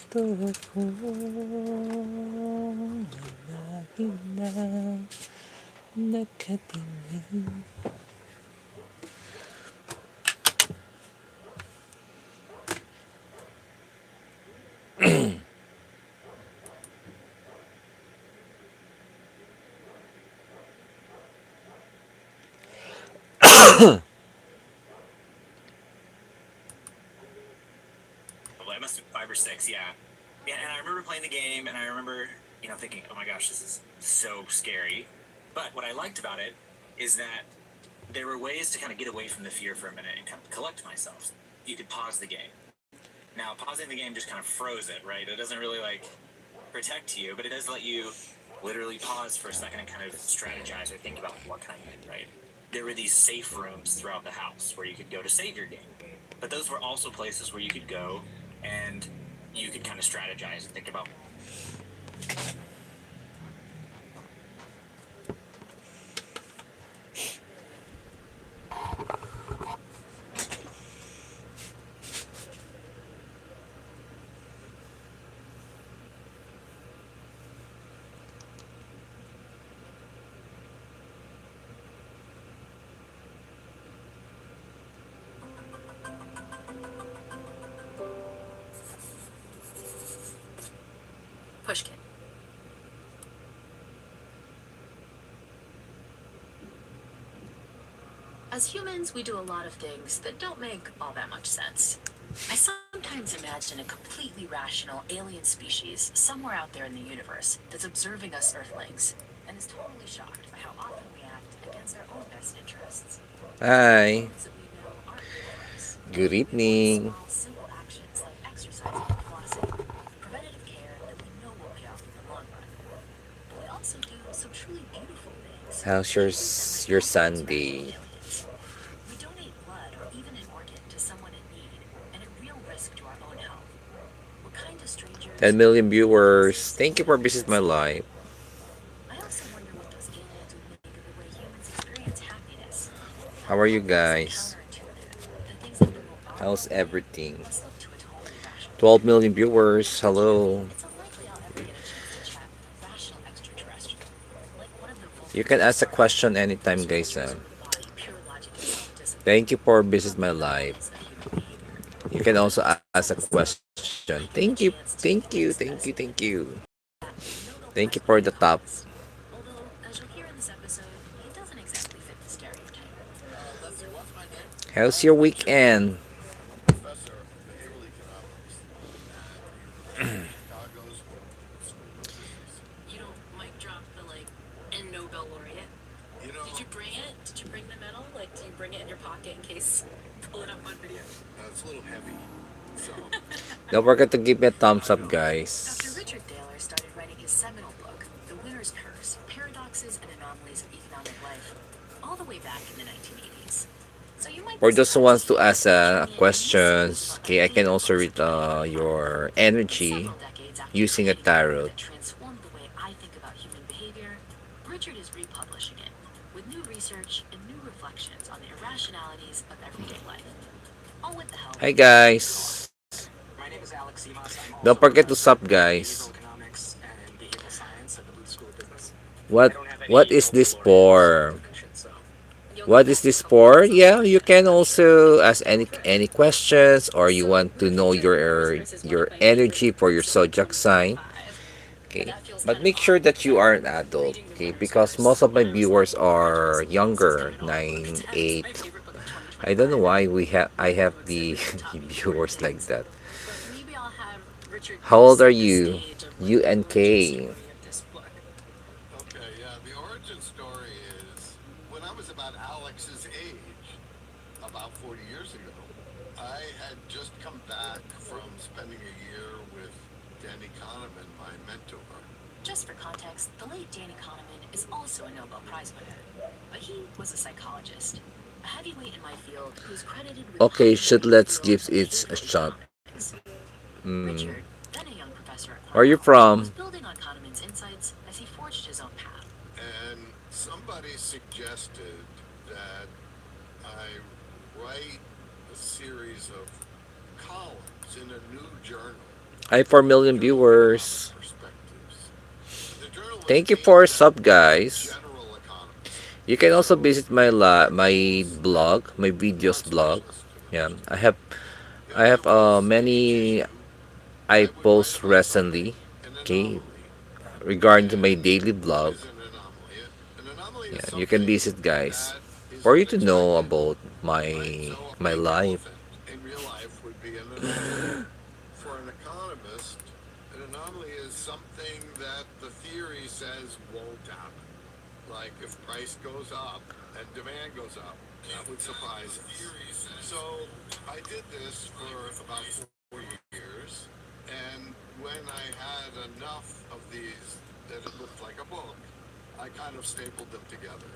gusto kong lagi na nakatingin. Well, I must have been 5 or 6, yeah. Yeah, and I remember playing the game, and I remember, thinking, oh my gosh, this is so scary. But what I liked about it is that there were ways to kind of get away from the fear for a minute and kind of collect myself. You could pause the game. Now, pausing the game just kind of froze it, right? It doesn't really like protect you, but it does let you literally pause for a second and kind of strategize or think about what can I do, right? There were these safe rooms throughout the house where you could go to save your game. But those were also places where you could go and you could kind of strategize and think about. Pushkin. As humans, we do a lot of things that don't make all that much sense. I sometimes imagine a completely rational alien species somewhere out there in the universe that's observing us Earthlings and is totally shocked by how often we act against our own best interests. The Hi, ones that we know aren't good for us. good We avoid evening. small, simple actions like exercising and flossing, preventative care that we know will pay off in the long run. But we also do some truly beautiful things How's that humans and your myself would expect from Sunday? aliens. We donate blood or even an organ to someone in need, and at real risk to our own health. We're kind of 10 strangers who million make viewers. promises Thank you but for never visiting my deliver. live. I also wonder what those aliens would make of the way humans experience happiness. How are you What if it's guys? counterintuitive? The things that promote our How's well-being everything? must look to a totally rational 12 end. million viewers. Hello. It's unlikely I'll ever get a chance to chat with a rational extraterrestrial, like one of the You Vulcans can from ask a Star Trek, question anytime, whose guys. creatures would embody pure logic and self-discipline. Thank you for visiting But my that live. is a human behavior. You can also It's ask a almost like question. Thank I you, get a chance to witness thank this. you. That the Nobel Thank you Prize for the winning top. economist. Although, as you'll hear in this episode, he doesn't exactly fit the stereotype. Leslie, what's my name? How's your I'm Chip, weekend? professor of behavioral economics at the University of Chicago's School of Business. You don't mic drop the like and Nobel laureate. You Did you know, bring it? Did you bring the medal? Like, do you bring it in your pocket in case pull it up on video? it's a little heavy. So, Don't forget to give me a thumbs I up, know. After guys. Richard Thaler started writing his seminal book, The Winner's Curse: Paradoxes and Anomalies of Economic Life, all the way back in the 1980s. So you might be For those who surprised to wants to hear ask that Julian and his series questions, about okay, I can unfading also books read of money and life your and energy several decades after using a creating the book tarot. that transformed the way I think about human behavior, Richard is republishing it with new research and new reflections on the irrationalities of everyday life, all with the help Hi, of a real guys. author. My name is Alex Simas. I'm Don't also a forget to professor sub, of behavioral guys. economics and behavioral science at the Booth School of Business. I What don't have what any is Nobel this laureate for? recognition, so You'll What get is back this a couple for? minutes on Yeah, you Sunday, can I'm sure. also ask Okay. any questions, or you So, want to know literature, of course, versus one your of my energy favorite for your books of zodiac sign. 2025. And Okay, that feels but kind of make sure odd that because you I are an remember adult. reading The Okay, Winner's because most Curse of my when I was like viewers in graduate are school, so it's younger, kind of odd to 9, pretend it's my 8. favorite book of I don't know 2025 and why I one of the have books that the really taught me important viewers like things. that. But maybe I'll have Richard How kind of old are set the you? stage of like U the and origin K. story of this book. Okay, yeah, the origin story is when I was about Alex's age, about 40 years ago, I had just come back from spending a year with Danny Kahneman, my mentor. Just for context, the late Danny Kahneman is also a Nobel Prize winner, but he was a psychologist, a heavyweight in my field who's credited with Okay, pioneering should the let's field give of it a behavioral shot. economics. Hmm. Richard, then a young professor at Where are you Cornell, was from? building on Kahneman's insights as he forged his own path. And somebody suggested that I write a series of columns in a new journal. Hi, 4 million economic viewers. perspectives. The journalist Thank you aimed for at sub, the guys. general economist. You can also So visit the my journalists and blog, my videos not blog. specialists too Yeah, much. I If there have was a many issue, I I would write post about something. recently. An Okay, anomaly. regarding to my And daily what blog. is an anomaly? An anomaly is Yeah, you can something visit, guys, that is for you to know unexpected, about right? my So a my pink life. elephant in real life would be an anomaly. For an economist, an anomaly is something that the theory says won't happen. Like if price goes up and demand goes up, that would surprise us. So I did this for about 4 years. And when I had enough of these that it looked like a book, I kind of stapled them together.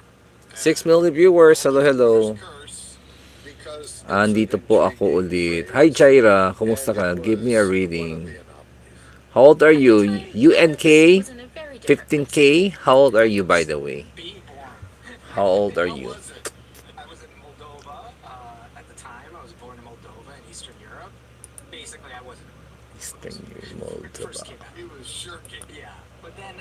6 And million viewers. called Hello, it Reader's hello. Curse because it's an Andito po ako intriguing ulit. Hi, phrase. Jaira. Kumusta And it ka? Give me a was one of reading. the anomalies. How old are At the you? time, Alex UNK? was in a very different place in 15K? life. How old are you, by the way? Being born. How old are How you? was it? I was in Moldova at the time. I was born in Moldova in Eastern Europe. Basically, I wasn't when Eastern I first Moldova. came out. He was shirking. Yeah, but then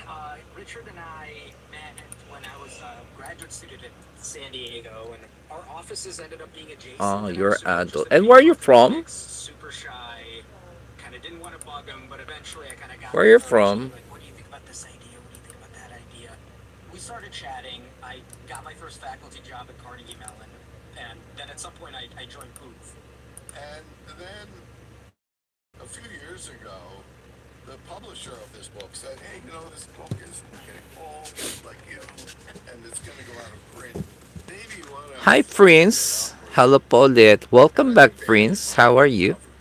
Richard and I met when I was a graduate student at San Diego, and our offices ended up being adjacent. Oh, And I was you're super adult. interested in And where are you from? geopolitics, super shy, kind of didn't want to bug him, but eventually I kind of got Where are the you urge to be from? like, "What do you think about this idea? What do you think about that idea?" We started chatting. I got my first faculty job at Carnegie Mellon, and then at some point I joined Booth. And then a few years ago, the publisher of this book said, hey, this book is getting old, like you, and it's going to go out of print. Maybe you want to Hi, freshen it Prince. up or Hello, something. Paulette. And Welcome I back, think they gave Prince. him How a are you? cover.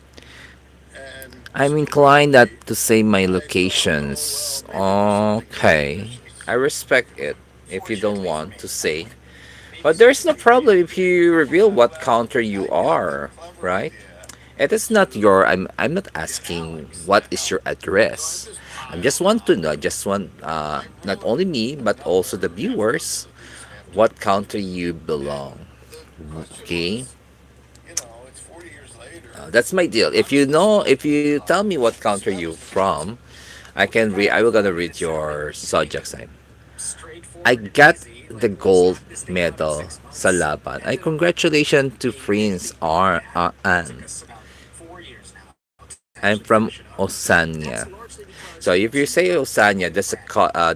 And I'm inclined not stupidly, to say my I thought, oh, well, locations. maybe there's something Okay. suspicious. I respect it if you don't Fortunately for want me, to say. maybe But there's no stupidly. problem if you reveal what Well, country you I have a are, clever right? idea It is not your. to I'm not get asking Alex to what is help. your So I've address. just I just piled want to up. know. I just want I not wrote only me a but also the number viewers of these what afterwards. country you And belong. the question Okay, was, it's 40 years later. that's my deal. How does this If stuff you tell me what country you establish itself? from, I can read. I will gonna read It's really your zodiac sign. I straightforward and got easy. the Like we'll gold snap this thing out in medal 6 months. sa laban. It Ay, ended up working. congratulations to Being really, Prince really bad. It took Anne. us about 4 years now to actually I'm finish it from up. That's Osania. largely because So if you some say Osania, old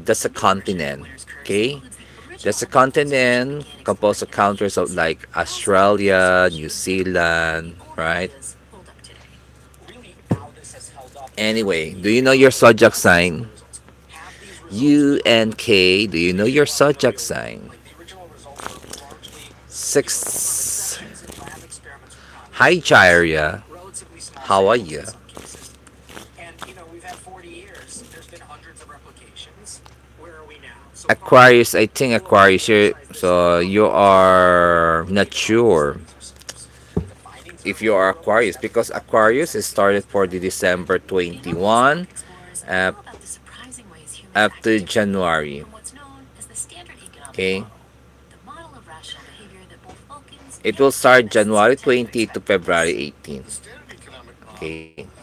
that's a The Irish continent. Midwinter's Curse Okay, includes the that's original a pronunciation continent mechanics composed of behind countries of infusions. like It also includes Australia, New issues that make the Zealand, old right? ideas hold up today. really how this has held up in terms of Anyway, the do you know your quality zodiac of some of sign? the results. Have these results U and proved K. Do you to know be your alive in the zodiac real world? sign? Like the original results were largely, Six. regressions in lab experiments with Hi, compounds, Jaria. relatively small How are samples you? in some cases. And we've had 40 years. There's been hundreds of replications. Where are we now? So far, Aquarius. I think we'll Aquarius. emphasize this is So you probably too early are to not make enormous sure claims ourselves. The findings are if you are really Aquarius robust. because Everything about Aquarius this is experiment started has been for the validated. December In our next 21 book, explorers up, all about the surprising ways humans up act to differently January. from what's known as the standard economic Okay, model, the model of rational behavior that both Vulcans it will and start humanists January tend to 20 to expect from February us. 18. The standard economic Okay, model is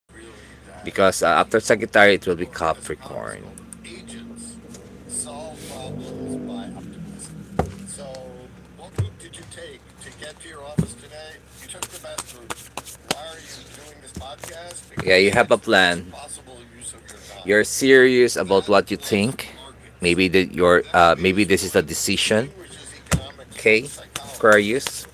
really that because after people, Sagittarius it will be as economists Capricorn. call them, agents, solve problems by optimism. So, what route did you take to get to your office today? You took the best route. Why are you doing this podcast? Yeah, you Because have a it's the best plan. possible use of your time. You're serious about That what you plus think. markets. Maybe that your That maybe is this is a what decision. distinguishes economics from Okay, psychology. Aquarius.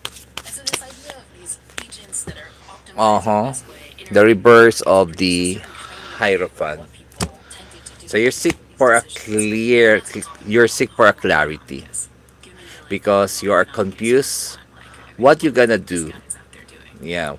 And so this idea of these agents that are Uh optimizing the huh. best way The interacting with reverse markets of produces a the certain training wheels for Hierophant. what people tended to do So you're in seek making these for a decisions. And that's a topic you're we'll seek for a probably cover clarity because humans are like because you are economics confused 101. Like we what don't you're really know gonna what this do. guy's out there doing. Yeah,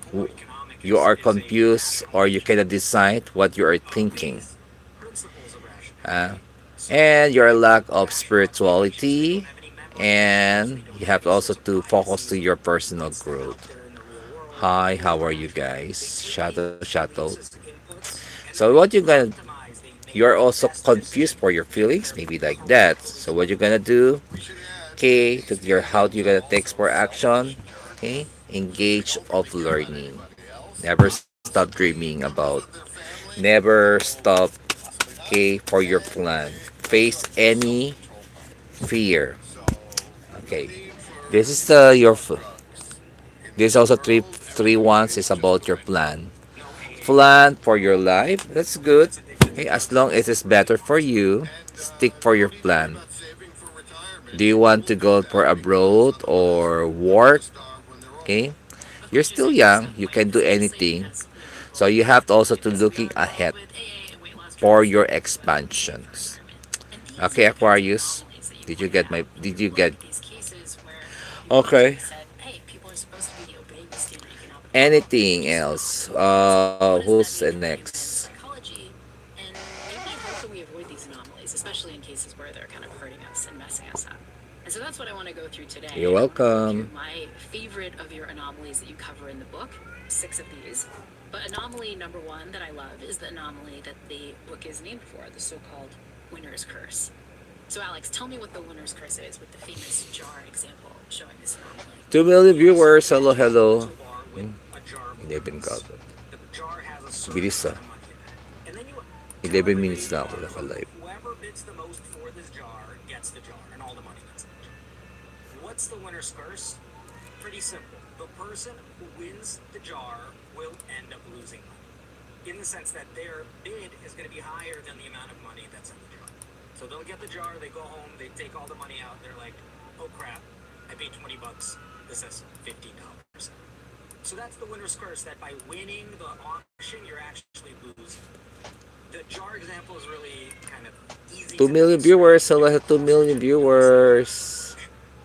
you Economics are is a confused natural or you measure cannot decide what you are of thinking. these principles of Uh, rationality. So, and your lack of rational explanations we don't spirituality have any memory because we and don't you have have any also sorts of to focus to biases your about personal what's out growth. there in the real world, Hi, how are you or they guys? take Shadow. these as inputs and So then what they you gonna optimize, they make you're the also best confused decision for your for feelings, their maybe like that. current So what you're gonna situation. do? We should add that Okay, to these your how you agents are gonna take also for action. selfish Okay, characters. They engage don't of really care about learning. anybody else. Never stop dreaming Simply, about because of their family Never stop, possibly not. okay, for your And plan. that's Face a any self-control problem. fear. So the Okay. need for This is your drugs in this this also world, three everybody ones is is just about your afraid. plan. No, Plan for your life. That's good. that's addicted to Okay, as drugs. long as it's better for you, And stick for your don't even worry plan. about saving for Do retirement. you People want will to do go for that because abroad otherwise or they're going to work? starve when they're old. Okay, A you're coach still saying this young. at You can point, do seriously, anything. because So people you have to also to because we looking are involved ahead with AA and weight loss for drugs your that do abuse of our expansions. environment. And these are Okay, the kinds of Aquarius. anomalies that you Did you pointed get my? out. Did you get? Like these cases where people Okay. actually said, hey, people are supposed to be obeying the standard economic model, and they Anything just else? don't. So, what does Who's that mean for human next? psychology? And maybe how can we avoid these anomalies, especially in cases where they're kind of hurting us and messing us up? And so that's what I want to go through You're today. I want to go through welcome. my favorite of your anomalies that you cover in the book, six of these. But anomaly number one that I love is the anomaly that the book is named for, the so called winner's curse. So, Alex, tell me what the winner's curse is with the famous jar example showing this anomaly. 2 million Yeah, so viewers. Hello, imagine you go hello. to a bar with Hmm, a jar of 11 ka. coins. The jar has a certain Bilis amount ah. of money in it. And then you tell 11 everybody minutes in the na ako bar, look, naka-live. whoever bids the most for this jar gets the jar and all the money that's in the jar. What's the winner's curse? Pretty simple. The person who wins the jar will end up losing money in the sense that their bid is going to be higher than the amount of money that's in the jar. So they'll get the jar, they go home, they take all the money out, they're like, oh crap, I paid 20 bucks. This is $15. So that's the winner's curse that by winning the auction, you're actually losing. The jar example is really kind of easy 2 to million demonstrate. viewers. Hello, Every 2 classroom million should be able to see it. viewers.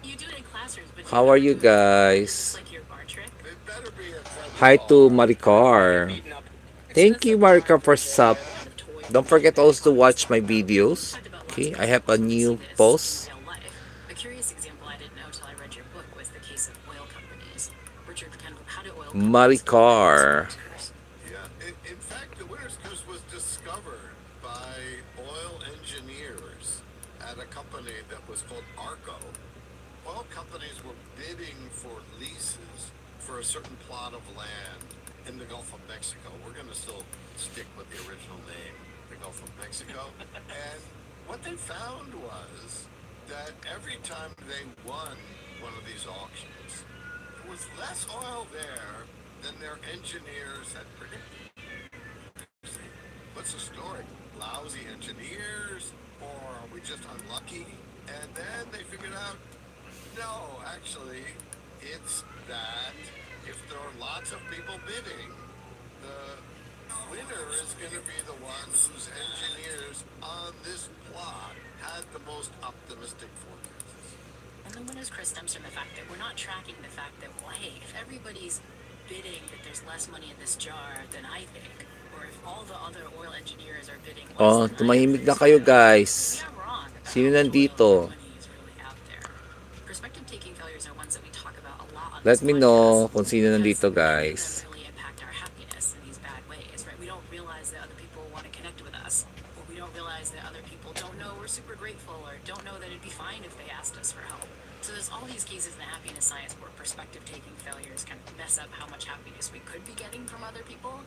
You do it in classrooms, but do you How are ever you do it at the bar? Is this guys? like your bar trick? It better be a friendly Hi to bar. I'll get Maricar. beaten up. So Thank that's you, like the bar Maricar, for version, sub. the kind of toy Don't version forget that also to Aquarius watch my talked about. We've videos. talked about lots Okay, of I have a examples where we see new this in post. real life. A curious example I didn't know till I read your book was the case of oil companies. Richard, kind of how do oil companies avoid this Maricar. winner's curse? Yeah. In fact, the winner's curse was discovered by oil engineers at a company that was called Arco. Oil companies were bidding for leases for a certain plot of land in the Gulf of Mexico. We're going to still stick with the original name, the Gulf of Mexico. And what they found was that every time they won one of these auctions, there was less oil there than their engineers had predicted. Interesting. What's the story? Lousy engineers? Or are we just unlucky? And then they figured out no, actually, it's that if there are lots of people bidding, the winner is going to be the one whose engineers on this plot had the most optimistic forecasts. And the winner's curse stems from the fact that we're not tracking the fact that, well, hey, if everybody's bidding that there's less money in this jar than I think, or if all the other oil engineers are bidding less Oh, than I tumahimik na think, kayo maybe guys. I'm wrong about Sino how much oil and nandito? money is really out there. Perspective taking failures are ones that we talk about a lot on Let this me podcast know kung sino because nandito many of them guys. really impact our happiness in these bad ways, right? We don't realize that other people want to connect with us, or we don't realize that other people don't know we're super grateful, or don't know that it'd be fine if they asked us for help. So there's all these cases in the happiness science where perspective taking failures kind of mess up how much happiness we could be getting from other people.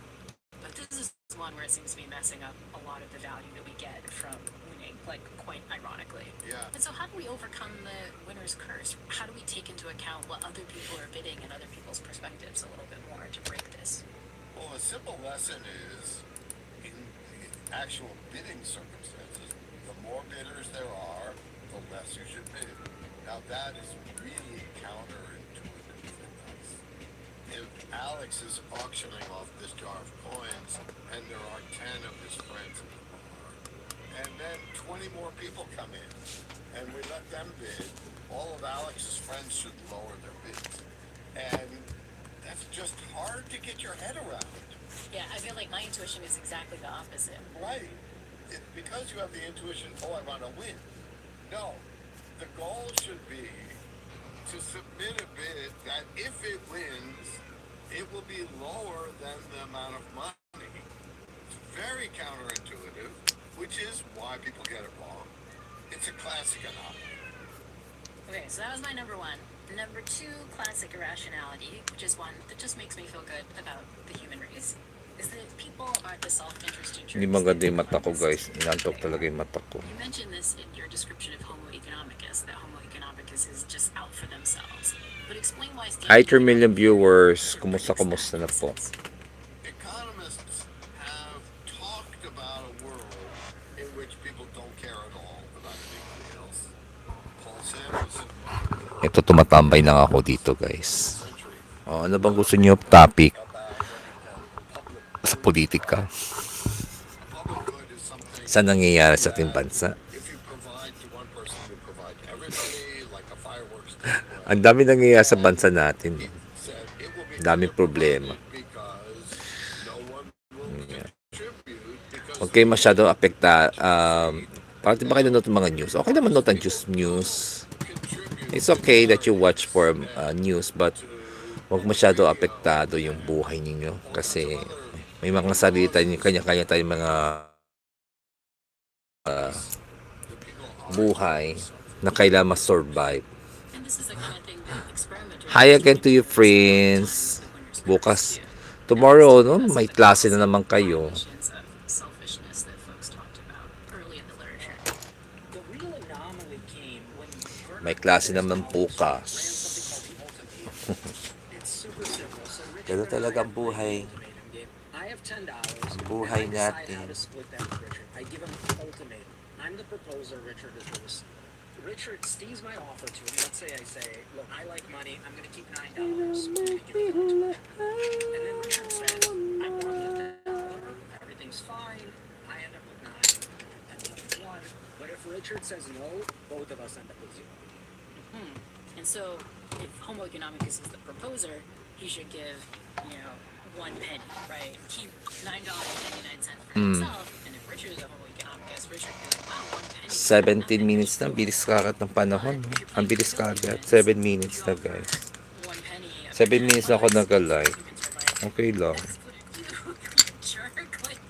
But this is one where it seems to be messing up a lot of the value that we get from winning, like quite ironically. Yeah. And so, how do we overcome the winner's curse? How do we take into account what other people are bidding and other people's perspectives a little bit more to break this? Well, a simple lesson is in the actual bidding circumstances, the more bidders there are, the less you should bid. Now, that is really counterintuitive and nice. If Alex is auctioning off this jar of coins and there are 10 of his friends in the bar, and then 20 more people come in and we let them bid, all of Alex's friends should lower their bids. And that's just hard to get your head around. Yeah, I feel like my intuition is exactly the opposite. Right. Because you have the intuition, oh, I want to win. No. The goal should be to submit a bid that if it wins, it will be lower than the amount of money. It's very counterintuitive, which is why people get it wrong. It's a classic anomaly. Okay, so that was my number one. Number two, classic irrationality, which is one that just makes me feel good about the human race. is that people are the self-interested Hindi jerks maganda that yung mata ko, define guys. this Inantok they talaga are. yung mata ko. You mentioned this in your description of Homo economicus, that Homo economicus is just out for themselves. But explain why Hi, standard 3 million economic theory viewers. doesn't Kumusta, produce that kumusta na po? sense. Economists have talked about a world in which people don't care at all about anything else. Paul Samuelson Ito, tumatambay lang ako dito, guys. Oh, ano bang gusto niyo topic sa politika? public good is something Sa nangyayari sa ating that bansa? if you provide to one person, you provide to everybody, like a fireworks Ang display. dami nangyayari sa bansa natin. He said it will be Daming problema. underprovided because no one will contribute because Huwag kayo masyado apekta. Parang di ba kayo nanonood ng mga news? Okay naman nood ang news. contribute It's okay in that you watch areas for and news, but to huwag masyado radio apektado yung buhay ninyo. all kinds Kasi of other may mga salita nyo, causes kanya-kanya tayong mga that people are buhay able to suffer. na kailangan ma-survive. And this is the kind of thing that experimenters Hi are again to starting you, to notice about the times friends. that when you're Bukas, scarce too. tomorrow, no? Because of May the klase na classic naman kayo. violations of selfishness that folks talked about early in the literature. The real anomaly came when May Bernard klase Cornwell's naman college ran bukas. something called the ultimatum. It's super simple. So Richard Ganun and I talaga ang are playing buhay. the ultimatum game. I have $10 Ang and buhay I decide natin. how to split that with Richard. I give him the ultimatum. I'm the proposer, Richard is the receiver. Richard steals my offer to him. Let's say I say, look, I like money. I'm going to keep $9. I'm going to give it all to Richard. And then Richard says, I want the dollar. Everything's fine. I end up with 9. I end up with 1. But if Richard says no, both of us end up with 0. And so, if Homo economicus is the proposer, he should give, 1 penny, right? Keep $9.99 for himself. And if Richard is a Homo economicus, Richard goes, wow, 1 penny. 17 minutes na. Bilis kagat ng panahon. No? Ang bilis kagat. 7 minutes na, guys. 1 penny. 7 minutes na ako nag-live. Humans are like, Okay lang. that's what I do, you jerk. Like,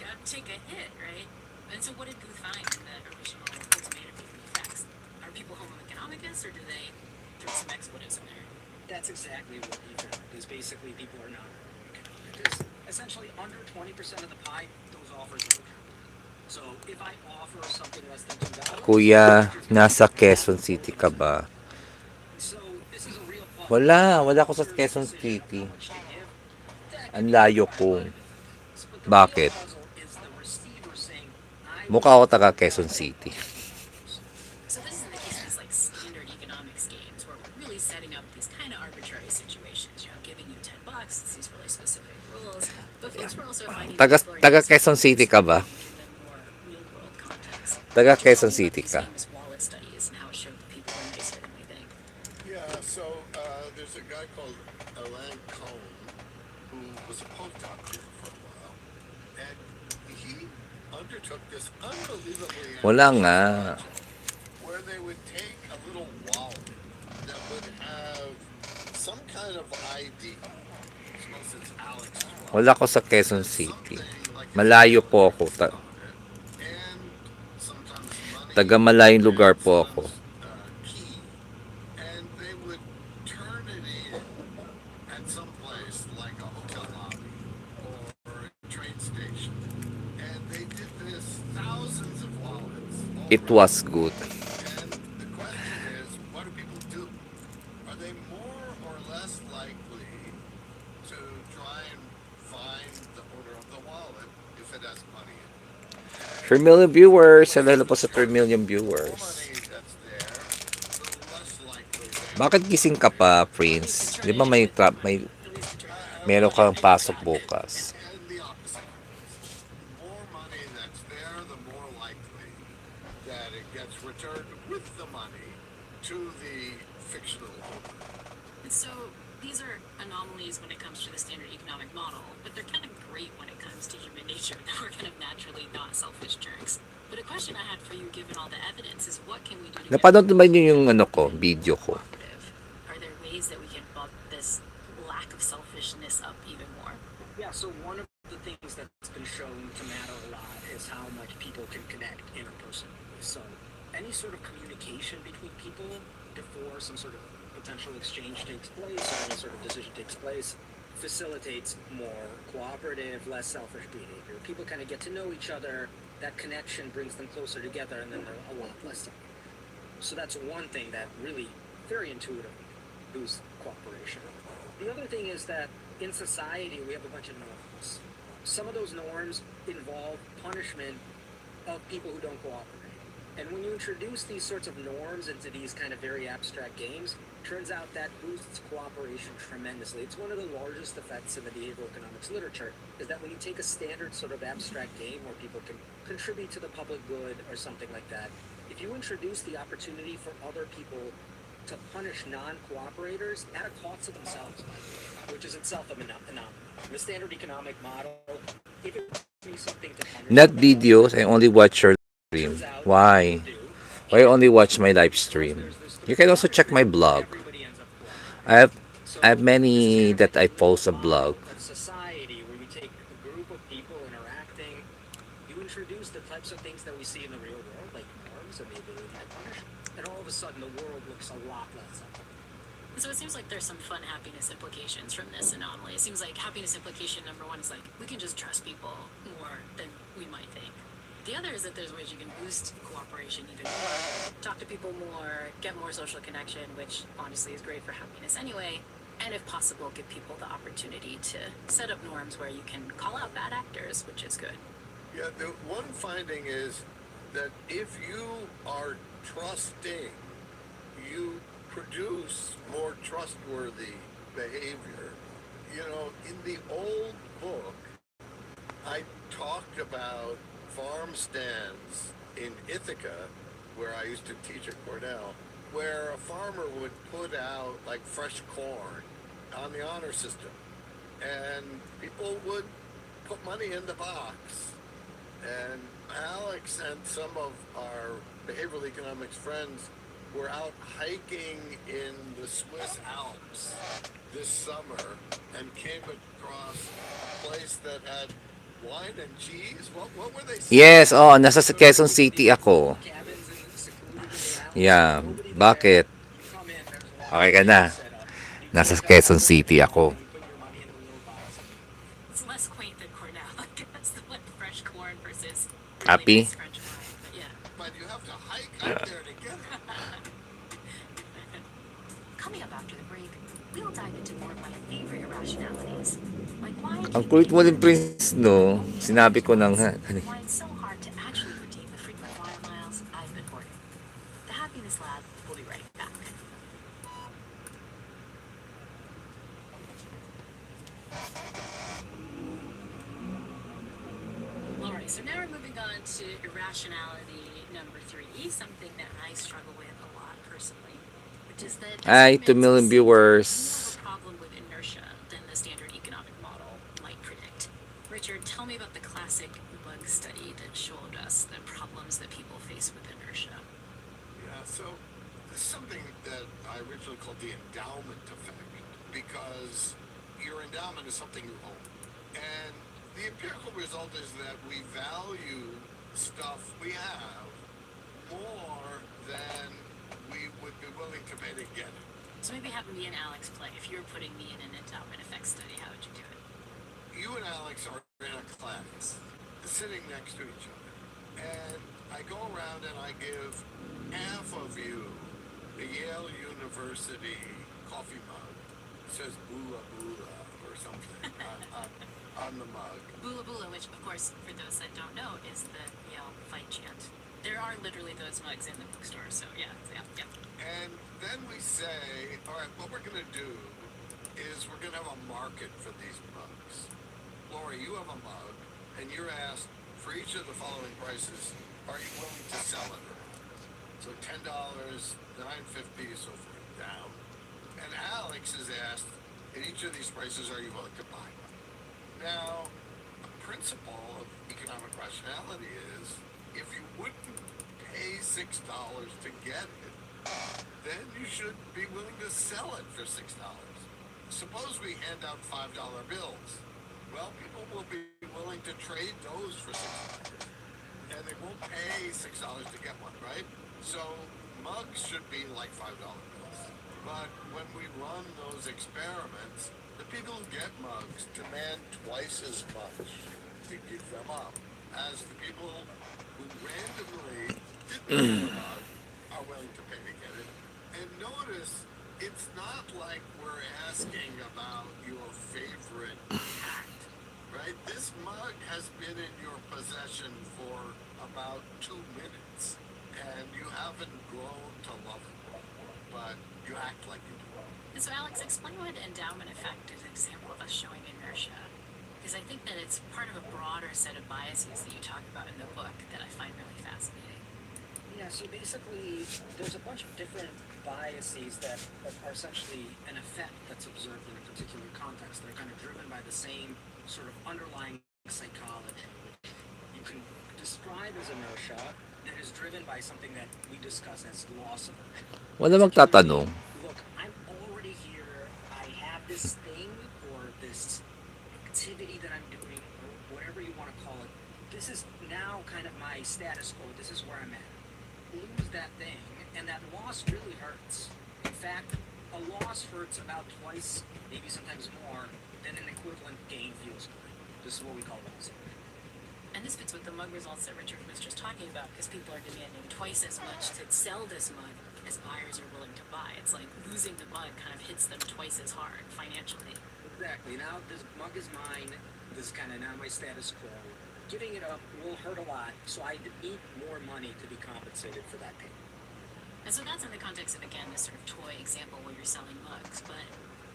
I'll take a hit, right? And so what did Booth find in the original ultimatum from the text? Are people Homo economicus, or do they throw some expletives in there? That's exactly what he found. Is basically people are not economic. Because essentially under 20% of the pie, those offers are counted. So if I offer something less than $2, Kuya, nasa Quezon City ka ba? so this is a real Wala ako sa Quezon City. Ang layo ko. Bakit? Mukha ako taga Quezon City. So this is in the case of these like standard economics games where we're really setting up these kind of arbitrary situations. Giving you $10, it's these really specific rules. But folks were also finding Taga Quezon City ka ba? more real world context. Taga Which is Quezon all City these ka. famous wallet studies and how it showed that people are nicer than we think. Yeah, so there's a guy called Alan Cohn who was a postdoc here for a while, and he undertook this unbelievably Wala ambitious nga. project where they would take a little wallet that would have some kind of ID. Suppose it's Alex's wallet. Wala ako sa Quezon City. Something like his Malayo po ako. stuff on it, and sometimes money, Taga malayong lugar po ako. sometimes, key, and they would turn it in at some place like a hotel lobby or a train station. And they did this thousands of wallets. all It around was the good. world. And the question is, what do people do? Are they more or less likely to try and find the owner of the wallet if it has money in it? 3 million viewers. Hello po sa 3 million More viewers. money that's there, the less likely they Bakit gising ka pa, Prince? Di ba may meron kang pasok bukas? and the opposite happens. The more money that's there, the more likely that it gets returned with the money to the fictional owner. And so these are anomalies when it comes to the standard economic model, but they're kind of great when it comes to human nature. We're kind of naturally not selfish jerks. But a question I had for you, given all the evidence, is what can we do to Napanood naman niyo yung video ko. cooperative? Are there ways that we can bump this lack of selfishness up even more? Yeah, so one of the things that's been shown to matter a lot is how much people can connect interpersonally. So any sort of communication between people before some sort of potential exchange takes place or any sort of decision takes place facilitates more cooperative, less selfish behavior. People kind of get to know each other. That connection brings them closer together, and then they're a lot less selfish. So that's one thing that really very intuitive boosts cooperation. The other thing is that in society we have a bunch of norms. Some of those norms involve punishment of people who don't cooperate. And when you introduce these sorts of norms into these kind of very abstract games, turns out that boosts cooperation tremendously. It's one of the largest effects in the behavioral economics literature, is that when you take a standard sort of abstract game where people can contribute to the public good or something like that, if you introduce the opportunity for other people to punish non-cooperators at a cost to themselves, which is itself an anomaly. The standard economic model, if it means something to punish Not someone, videos. I only watch your turns stream. out Why? do. Why And only watch my live because stream? there's this You third can also check my punishment, blog. everybody ends up cooperating. I have I have So this is many kind of that like I a new post a blog. model of society where we take a group of people interacting, you introduce the types of things that we see in the real world, like norms and the ability to punish, and all of a sudden the world looks a lot less up. So it seems like there's some fun happiness implications from this anomaly. It seems like happiness implication number one is like we can just trust people more than we might think. The other is that there's ways you can boost cooperation even more, talk to people more, get more social connection, which honestly is great for happiness anyway. And if possible, give people the opportunity to set up norms where you can call out bad actors, which is good. Yeah, the one finding is that if you are trusting, you produce more trustworthy behavior. You know, in the old book, I talked about farm stands in Ithaca, where I used to teach at Cornell, where a farmer would put out like fresh corn on the honor system, and people would put money in the box. And Alex and some of our behavioral economics friends were out hiking in the Swiss Alps this summer and came across a place that had wine and cheese. What were they Yes, selling? oh, nasa sa So Quezon City these ako. cabins secluded in the Alps, Yeah, nobody there. bakit? You come in, there's wine Okay and ka na. cheese set up. You Nasa pick Quezon up, City and ako. you put your money in the little box. It's less quaint than Cornell, I guess, like fresh corn versus really Happy? nice French wine. But yeah. But you have to hike up there to get it. Coming up after the break, we'll dive into more of my favorite irrationalities. Like why Ang keep kulit paying mo din, attention Prince, no? only Sinabi ko nang, once, and why it's so hard to actually redeem the frequent flyer miles I've been hoarding. The Happiness Lab will be right back. Alright, so now we're moving on to irrationality number three, something that I struggle with a lot personally, which is that Hi, 2 humans million seem to have more viewers. of a problem with inertia than the standard economic model might predict. Richard, tell me about the classic bug study that showed us the problems that people face with inertia. Yeah, so this is something that I originally called the endowment effect because your endowment is something you own. And the empirical result is that we value stuff we have more than we would be willing to pay to get it. So maybe have me and Alex play. If you were putting me in an endowment effect study, how would you do it? You and Alex are in a class, sitting next to each other, and I go around and I give half of you the Yale University coffee mug. It says Bula Bula or something on the mug. Bula Bula, which, of course, for those that don't know, is the Yale fight chant. There are literally those mugs in the bookstore, so yeah. And then we say, all right, what we're going to do is we're going to have a market for these mugs. Lori, you have a mug, and you're asked for each of the following prices, are you willing to sell it or not? So $10, $9.50, so forth, down. And Alex is asked, at each of these prices, are you willing to buy one? Now, a principle of economic rationality is if you wouldn't pay $6 to get it, then you should be willing to sell it for $6. Suppose we hand out $5 bills. Well, people will be willing to trade those for $6. And they won't pay $6 to get one, right? So mugs should be like $5 bills. But when we run those experiments, the people who get mugs demand twice as much to give them up as the people who randomly didn't get a mug are willing to pay to get it. And notice, it's not like we're asking about your favorite act, right? This mug has been in your possession for about 2 minutes, and you haven't grown to love it, but you act like you do. And so, Alex, explain what endowment effect is an example of us showing inertia. Because I think that it's part of a broader set of biases that you talk about in the book that I find really fascinating. Yeah, so basically, there's a bunch of different biases that are essentially an effect that's observed in a particular context. They're kind of driven by the same sort of underlying psychology, which you can describe as inertia, that is driven by something that we discuss as loss aversion. Wala Particularly, magtatanong. look, I'm already here, I have this thing or this activity that I'm doing, or whatever you want to call it. This is now kind of my status quo. This is where I'm at. Lose that thing, and that loss really hurts. In fact, a loss hurts about twice, maybe sometimes more, than an equivalent gain feels good. This is what we call loss. And this fits with the mug results that Richard was just talking about, because people are demanding twice as much to sell this mug as buyers are willing to buy. It's like losing the mug kind of hits them twice as hard financially. Exactly. Now this mug is mine. This is kind of now my status quo. Giving it up will hurt a lot, so I need more money to be compensated for that pain. And so that's in the context of, again, this sort of toy example where you're selling mugs. But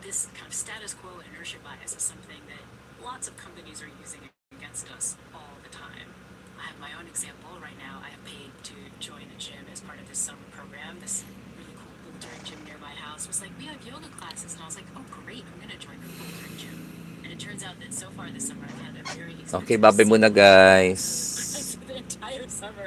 this kind of status quo inertia bias is something that lots of companies are using against us all the time. I have my own example right now. I have paid to join a gym as part of this summer program. This really cool bouldering gym near my house was like, we have yoga classes. And I was like, oh, great, I'm going to join the bouldering gym. And it turns out that so far this summer I've had a very expensive Okay, babay muna guys. the entire summer.